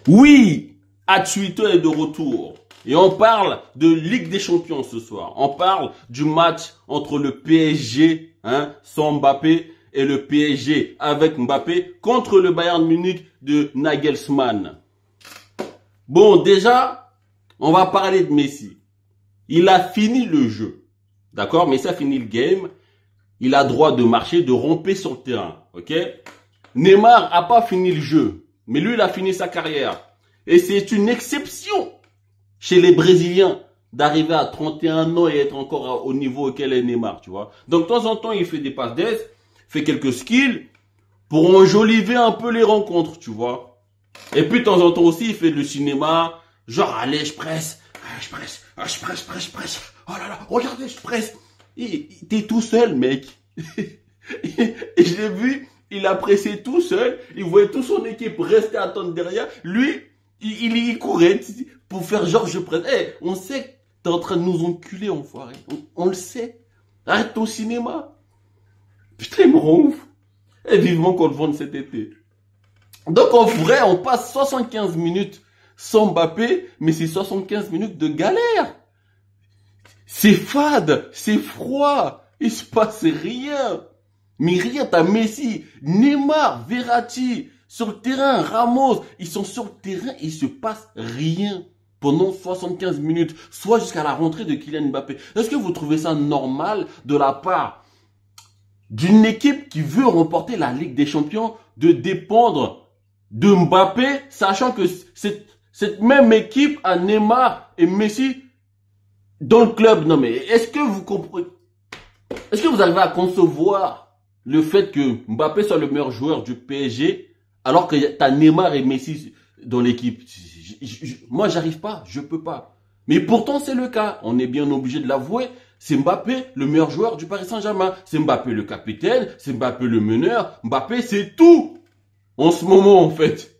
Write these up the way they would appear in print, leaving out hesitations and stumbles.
Oui, Twitter est de retour. Et on parle de Ligue des Champions ce soir. On parle du match entre le PSG, sans Mbappé, et le PSG avec Mbappé contre le Bayern Munich de Nagelsmann. Bon, déjà, on va parler de Messi. Il a fini le jeu. D'accord? Messi a fini le game. Il a droit de marcher, de romper sur le terrain. Ok? Neymar a pas fini le jeu. Mais lui, il a fini sa carrière. Et c'est une exception chez les Brésiliens d'arriver à 31 ans et être encore au niveau auquel est Neymar, tu vois. Donc, de temps en temps, il fait des passes d'aise, fait quelques skills pour enjoliver un peu les rencontres, tu vois. Et puis, de temps en temps aussi, il fait le cinéma, genre, allez, je presse, je presse. Oh là là, regardez, je presse. T'es tout seul, mec. Et je l'ai vu, il a pressé tout seul, il voyait toute son équipe rester à attendre derrière. Lui, il courait pour faire genre je presse. Hey, on sait que t'es en train de nous enculer, enfoiré. On le sait. Arrête ton cinéma. Putain, il me rend ouf. Et vivement qu'on le vende cet été. Donc en vrai, on passe 75 minutes sans Mbappé, mais c'est 75 minutes de galère. C'est fade, c'est froid, il se passe rien. Mais rien, t'as Messi, Neymar, Verratti, sur le terrain, Ramos, ils sont sur le terrain, il se passe rien pendant 75 minutes, soit jusqu'à la rentrée de Kylian Mbappé. Est-ce que vous trouvez ça normal de la part d'une équipe qui veut remporter la Ligue des Champions de dépendre de Mbappé, sachant que cette même équipe a Neymar et Messi dans le club? Non mais est-ce que vous comprenez? Est-ce que vous arrivez à concevoir le fait que Mbappé soit le meilleur joueur du PSG alors que t'as Neymar et Messi dans l'équipe? Moi j'arrive pas, je peux pas. Mais pourtant c'est le cas, on est bien obligé de l'avouer. C'est Mbappé le meilleur joueur du Paris Saint-Germain. C'est Mbappé le capitaine, c'est Mbappé le meneur. Mbappé c'est tout en ce moment en fait.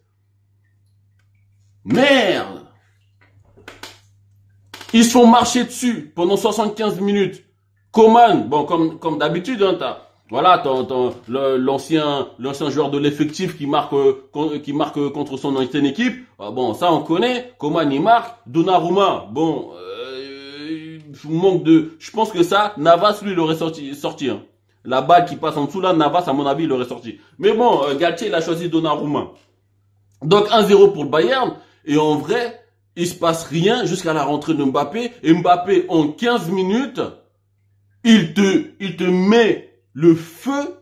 Merde! Ils se font marcher dessus pendant 75 minutes. Coman, bon, comme d'habitude, hein, t'as l'ancien joueur de l'effectif qui marque contre son ancienne équipe. Ah bon, ça on connaît. Coman il marque. Donnarumma, bon, je pense que ça, Navas lui il aurait sorti. Hein. La balle qui passe en dessous là, Navas à mon avis il aurait sorti. Mais bon, Galtier il a choisi Donnarumma. Donc 1-0 pour le Bayern. Et en vrai, il se passe rien jusqu'à la rentrée de Mbappé. Et Mbappé, en 15 minutes, il te met le feu.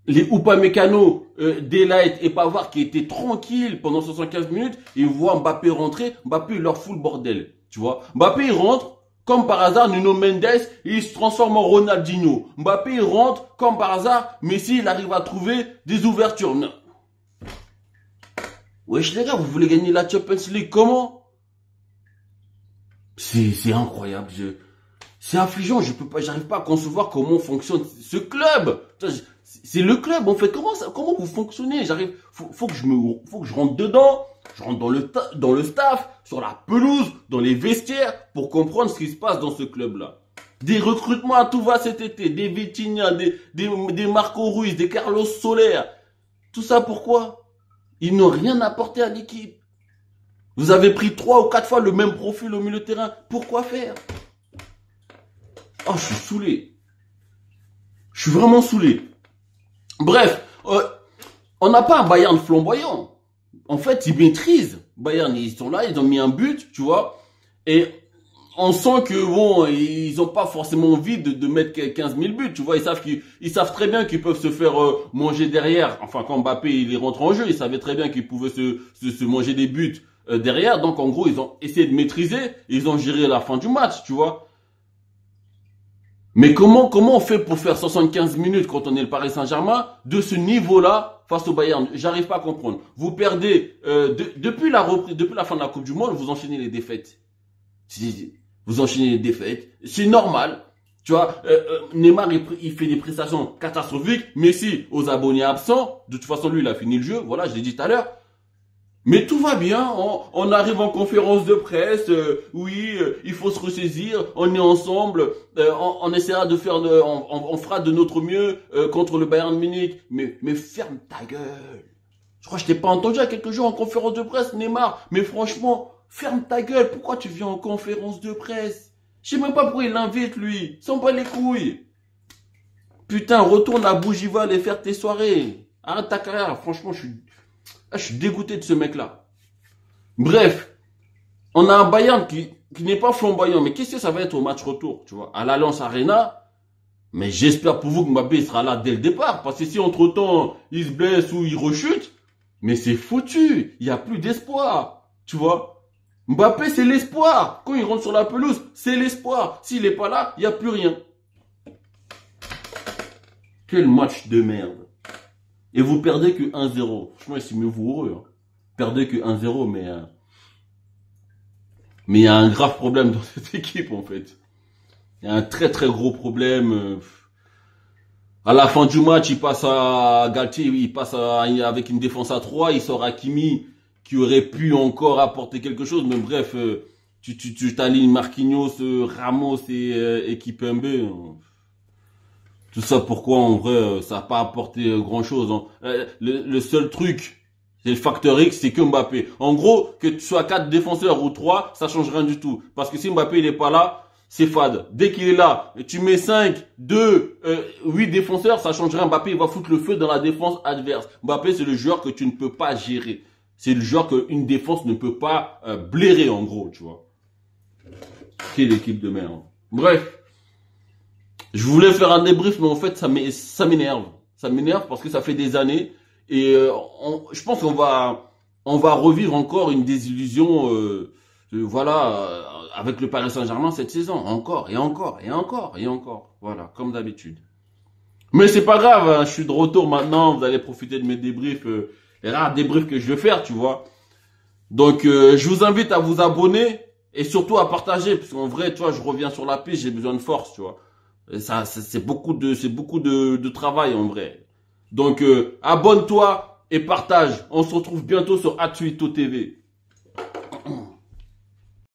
Les Upamecano, Delight et Pavard qui étaient tranquilles pendant 75 minutes, ils voient Mbappé rentrer. Mbappé, il leur fout le bordel. Tu vois, Mbappé, il rentre. Comme par hasard, Nuno Mendes, il se transforme en Ronaldinho. Mbappé, il rentre. Comme par hasard, Messi, il arrive à trouver des ouvertures. Non. Wesh les gars, vous voulez gagner la Champions League, comment? C'est incroyable, c'est affligeant, j'arrive pas à concevoir comment fonctionne ce club. C'est le club, en fait, comment vous fonctionnez? Faut que je rentre dedans, je rentre dans le staff, sur la pelouse, dans les vestiaires, pour comprendre ce qui se passe dans ce club-là. Des recrutements à tout va cet été, des Vitinha, des Marco Ruiz, des Carlos Soler. Tout ça pourquoi? Ils n'ont rien apporté à l'équipe. Vous avez pris 3 ou 4 fois le même profil au milieu de terrain. Pourquoi faire? Oh, je suis saoulé. Je suis vraiment saoulé. Bref, on n'a pas un Bayern flamboyant. En fait, ils maîtrisent. Bayern, ils sont là, ils ont mis un but, tu vois. Et on sent que bon, ils ont pas forcément envie de mettre 15 000 buts, tu vois. Ils savent très bien qu'ils peuvent se faire manger derrière. Enfin, quand Mbappé il rentre en jeu, ils savaient très bien qu'ils pouvaient se manger des buts derrière. Donc en gros, ils ont essayé de maîtriser, ils ont géré la fin du match, tu vois. Mais comment on fait pour faire 75 minutes quand on est le Paris Saint-Germain de ce niveau-là face au Bayern? J'arrive pas à comprendre. Vous perdez depuis la fin de la Coupe du Monde, vous enchaînez les défaites. Vous enchaînez les défaites, c'est normal. Tu vois, Neymar, il fait des prestations catastrophiques. Messi, aux abonnés absents. De toute façon, lui, il a fini le jeu. Voilà, je l'ai dit tout à l'heure. Mais tout va bien. On arrive en conférence de presse. Oui, il faut se ressaisir. On est ensemble. On essaiera de faire, on fera de notre mieux contre le Bayern Munich. Mais ferme ta gueule. Je crois que je t'ai pas entendu il y a quelques jours en conférence de presse, Neymar. Mais franchement, ferme ta gueule. Pourquoi tu viens en conférence de presse? Je sais même pas pourquoi il l'invite, lui. S'en bat les couilles. Putain, retourne à Bougival et faire tes soirées. Arrête ta carrière. Franchement, je suis dégoûté de ce mec-là. Bref, on a un Bayern qui n'est pas flamboyant. Mais qu'est-ce que ça va être au match retour, tu vois, à l'Allianz Arena? Mais j'espère pour vous que Mbappé sera là dès le départ. Parce que si entre-temps, il se blesse ou il rechute, mais c'est foutu. Il n'y a plus d'espoir. Tu vois, Mbappé, c'est l'espoir. Quand il rentre sur la pelouse, c'est l'espoir. S'il n'est pas là, il n'y a plus rien. Quel match de merde. Et vous perdez que 1-0. Franchement, c'est mieux vous heureux. Hein. Perdez que 1-0, mais il y a un grave problème dans cette équipe, en fait. Il y a un très très gros problème. À la fin du match, il passe à Galtier, avec une défense à 3, il sort Hakimi, qui aurait pu encore apporter quelque chose, mais bref, tu t'alignes Marquinhos, Ramos et Kimpembe. Tout ça pourquoi en vrai ça n'a pas apporté grand chose. Hein. Le seul truc, c'est le facteur X, c'est que Mbappé. En gros, que tu sois 4 défenseurs ou 3, ça change rien du tout. Parce que si Mbappé il est pas là, c'est fade. Dès qu'il est là, tu mets 5, 2, 8 défenseurs, ça change rien. Mbappé il va foutre le feu dans la défense adverse. Mbappé c'est le joueur que tu ne peux pas gérer. C'est le joueur qu'une défense ne peut pas blairer en gros, tu vois. Quelle équipe de merde. Bref. Je voulais faire un débrief, mais en fait, ça m'énerve. Ça m'énerve parce que ça fait des années. Et je pense qu'on va revivre encore une désillusion, avec le Paris Saint-Germain cette saison. Encore, et encore, et encore, et encore. Voilà, comme d'habitude. Mais c'est pas grave, hein, je suis de retour maintenant. Vous allez profiter de mes débriefs, les rares débriefs que je vais faire, tu vois. Donc, je vous invite à vous abonner et surtout à partager. Parce qu'en vrai, tu vois, je reviens sur la piste, j'ai besoin de force, tu vois. Ça, c'est beaucoup de travail en vrai. Donc abonne-toi et partage. On se retrouve bientôt sur Atuito TV.